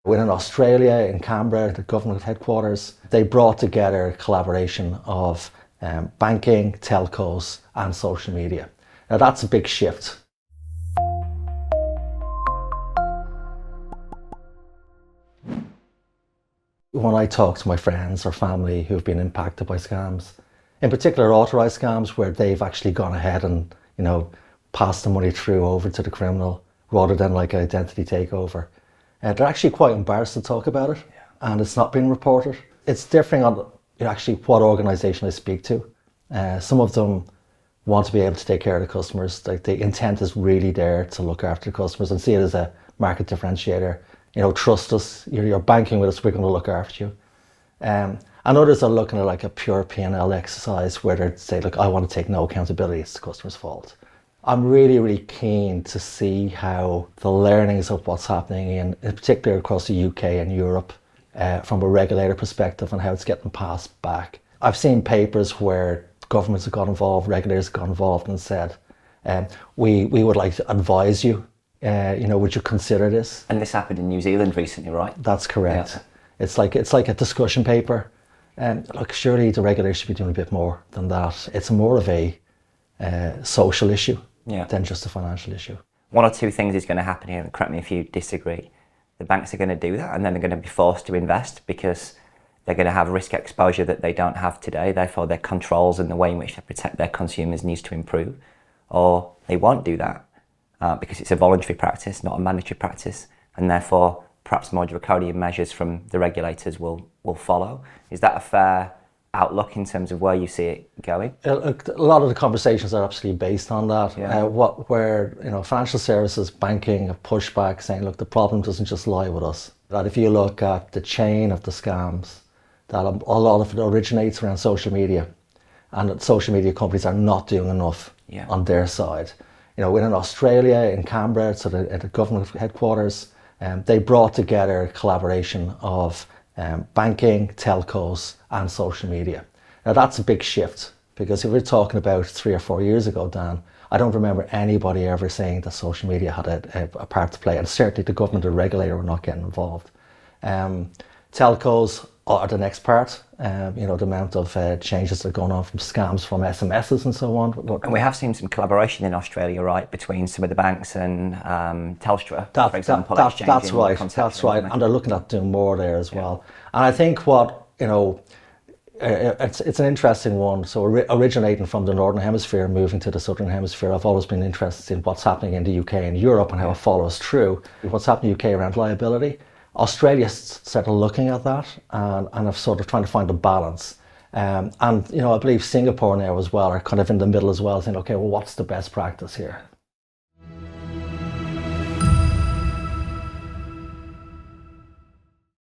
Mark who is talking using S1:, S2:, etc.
S1: Within Australia, in Canberra, the government headquarters, they brought together a collaboration of banking, telcos and social media. Now that's a big shift. When I talk to my friends or family who've been impacted by scams, in particular authorised scams where they've actually gone ahead and, passed the money through over to the criminal rather than like an identity takeover, they're actually quite embarrassed to talk about it, and it's not been reported. It's differing on actually what organisation I speak to. Some of them want to be able to take care of the customers. Like the intent is really there to look after the customers and see it as a market differentiator. Trust us, you're banking with us, we're going to look after you. And others are looking at like a pure P&L exercise where they say, look, I want to take no accountability, it's the customer's fault. I'm really, really keen to see how the learnings of what's happening in particular across the UK and Europe from a regulator perspective and how it's getting passed back. I've seen papers where governments have got involved, regulators have got involved and said, we would like to advise you, would you consider this?
S2: And this happened in New Zealand recently, right?
S1: That's correct.
S2: Yeah.
S1: It's like a discussion paper. Look, surely the regulators should be doing a bit more than that. It's more of a social issue than just a financial issue.
S2: One or two things is going to happen here, and correct me if you disagree. The banks are going to do that, and then they're going to be forced to invest because they're going to have risk exposure that they don't have today. Therefore, their controls and the way in which they protect their consumers needs to improve. Or they won't do that because it's a voluntary practice, not a mandatory practice, and therefore perhaps more draconian measures from the regulators will follow. Is that a fair outlook in terms of where you see it going?
S1: A lot of the conversations are absolutely based on that. Where financial services, banking have pushed back saying, look, the problem doesn't just lie with us. That if you look at the chain of the scams, that a lot of it originates around social media, and that social media companies are not doing enough on their side. Within Australia, in Canberra, so at the government headquarters, they brought together a collaboration of banking, telcos and social media. Now that's a big shift, because if we're talking about 3 or 4 years ago, Dan, I don't remember anybody ever saying that social media had a part to play, and certainly the government or regulator were not getting involved. Telcos are the next part. The amount of changes that are going on from scams from SMSs and so on.
S2: And we have seen some collaboration in Australia, right, between some of the banks and Telstra, for example.
S1: That's right, and they're looking at doing more there as well. And I think it's an interesting one. So originating from the Northern Hemisphere, moving to the Southern Hemisphere, I've always been interested in what's happening in the UK and Europe and how it follows through. What's happening in the UK around liability. Australia started looking at that and have sort of trying to find a balance. I believe Singapore now as well are kind of in the middle as well, saying, okay, well, what's the best practice here?